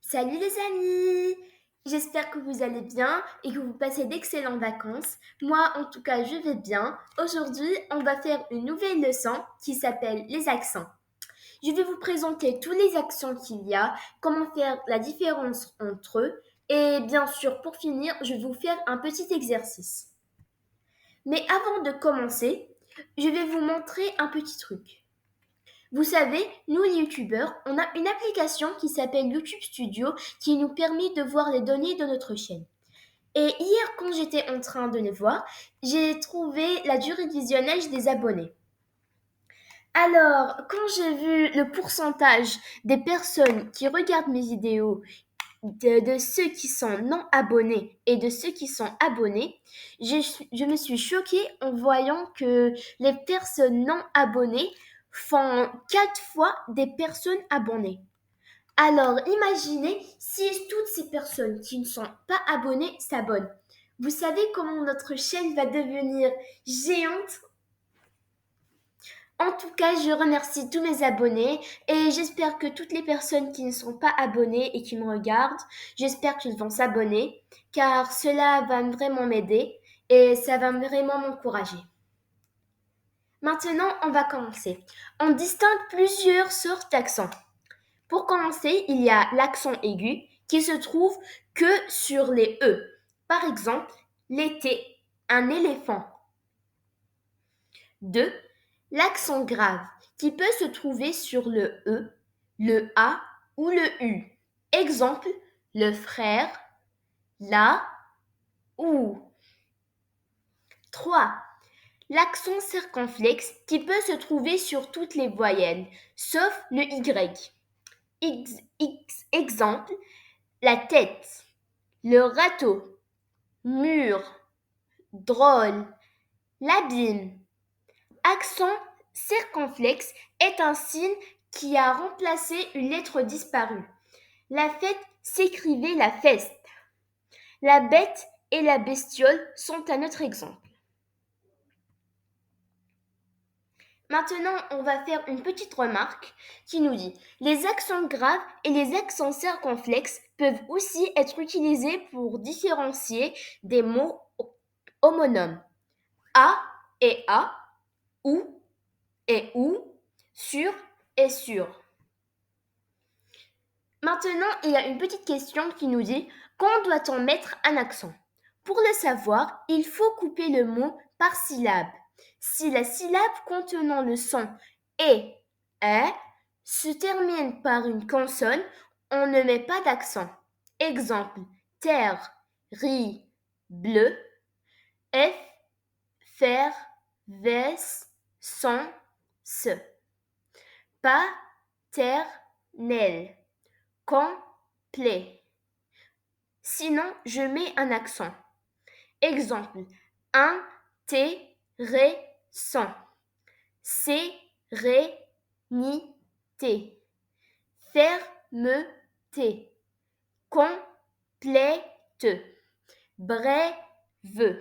Salut les amis! J'espère que vous allez bien et que vous passez d'excellentes vacances. Moi, en tout cas, je vais bien. Aujourd'hui, on va faire une nouvelle leçon qui s'appelle les accents. Je vais vous présenter tous les accents qu'il y a, comment faire la différence entre eux et bien sûr, pour finir, je vais vous faire un petit exercice. Mais avant de commencer, je vais vous montrer un petit truc. Vous savez, nous les youtubeurs, on a une application qui s'appelle YouTube Studio qui nous permet de voir les données de notre chaîne. Et hier, quand j'étais en train de les voir, j'ai trouvé la durée de visionnage des abonnés. Alors, quand j'ai vu le pourcentage des personnes qui regardent mes vidéos, de ceux qui sont non abonnés et de ceux qui sont abonnés, je me suis choquée en voyant que les personnes non abonnées font 4 fois des personnes abonnées. Alors, imaginez si toutes ces personnes qui ne sont pas abonnées s'abonnent. Vous savez comment notre chaîne va devenir géante? En tout cas, je remercie tous mes abonnés et j'espère que toutes les personnes qui ne sont pas abonnées et qui me regardent, j'espère qu'ils vont s'abonner car cela va vraiment m'aider et ça va vraiment m'encourager. Maintenant, on va commencer. On distingue plusieurs sortes d'accents. Pour commencer, il y a l'accent aigu qui se trouve que sur les E. Par exemple, l'été, un éléphant. 2. L'accent grave qui peut se trouver sur le E, le A ou le U. Exemple, le frère, la ou. 3. L'accent circonflexe qui peut se trouver sur toutes les voyelles, sauf le Y. Exemple, la tête, le râteau, mur, drôle, l'abîme. Accent circonflexe est un signe qui a remplacé une lettre disparue. La fête s'écrivait la feste. La bête et la bestiole sont un autre exemple. Maintenant, on va faire une petite remarque qui nous dit les accents graves et les accents circonflexes peuvent aussi être utilisés pour différencier des mots homonymes. A et A, ou et ou, sur et sur. Maintenant, il y a une petite question qui nous dit quand doit-on mettre un accent? Pour le savoir, il faut couper le mot par syllabe. Si la syllabe contenant le son est se termine par une consonne, on ne met pas d'accent. Exemple, terre, riz, bleu, f, faire, veste, son, se. Paternel, complet. Sinon, je mets un accent. Exemple, intéressant, sérénité, fermeté, complète, brève.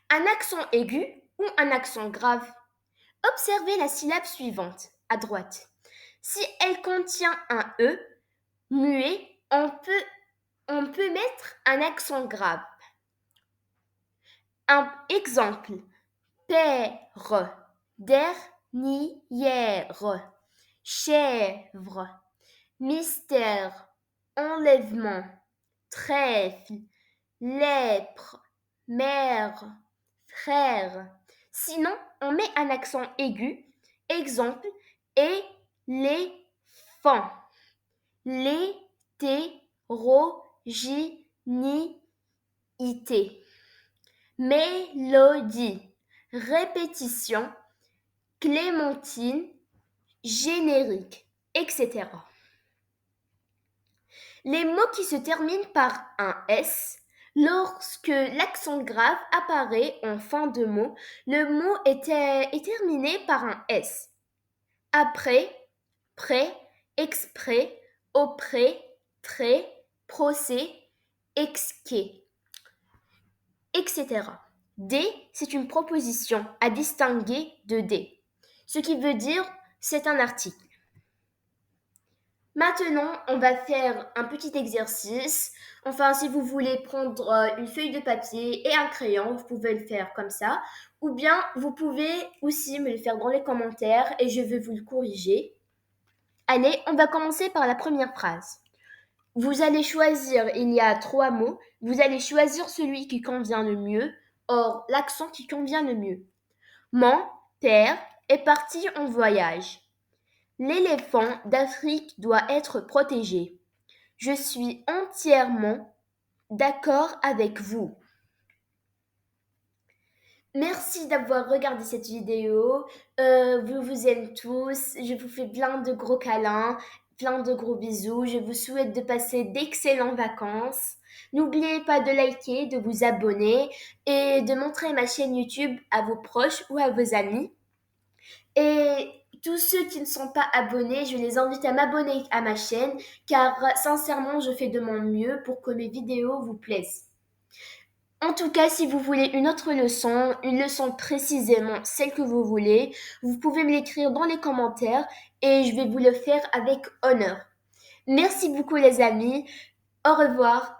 Un accent aigu ou un accent grave. Observez la syllabe suivante, à droite. Si elle contient un E muet, on peut mettre un accent grave. Un exemple, père, dernière, chèvre, mystère, enlèvement, trèfle, lèpre, mère, frère. Sinon, on met un accent aigu. Exemple, éléphant, l'hétérogénéité, mélodie, répétition, clémentine, générique, etc. Les mots qui se terminent par un S, lorsque l'accent grave apparaît en fin de mot, le mot est terminé par un S. Après, près, exprès, auprès, très, procès, exquis, etc. D, c'est une proposition à distinguer de D, ce qui veut dire c'est un article. Maintenant, on va faire un petit exercice. Enfin, si vous voulez prendre une feuille de papier et un crayon, vous pouvez le faire comme ça. Ou bien, vous pouvez aussi me le faire dans les commentaires et je vais vous le corriger. Allez, on va commencer par la première phrase. Vous allez choisir, il y a 3 mots, vous allez choisir celui qui convient le mieux, or l'accent qui convient le mieux. Mon père est parti en voyage. L'éléphant d'Afrique doit être protégé. Je suis entièrement d'accord avec vous. Merci d'avoir regardé cette vidéo. Je vous aime tous. Je vous fais plein de gros câlins, plein de gros bisous. Je vous souhaite de passer d'excellentes vacances. N'oubliez pas de liker, de vous abonner et de montrer ma chaîne YouTube à vos proches ou à vos amis. Et tous ceux qui ne sont pas abonnés, je les invite à m'abonner à ma chaîne car sincèrement, je fais de mon mieux pour que mes vidéos vous plaisent. En tout cas, si vous voulez une leçon précisément celle que vous voulez, vous pouvez me l'écrire dans les commentaires et je vais vous le faire avec honneur. Merci beaucoup les amis. Au revoir.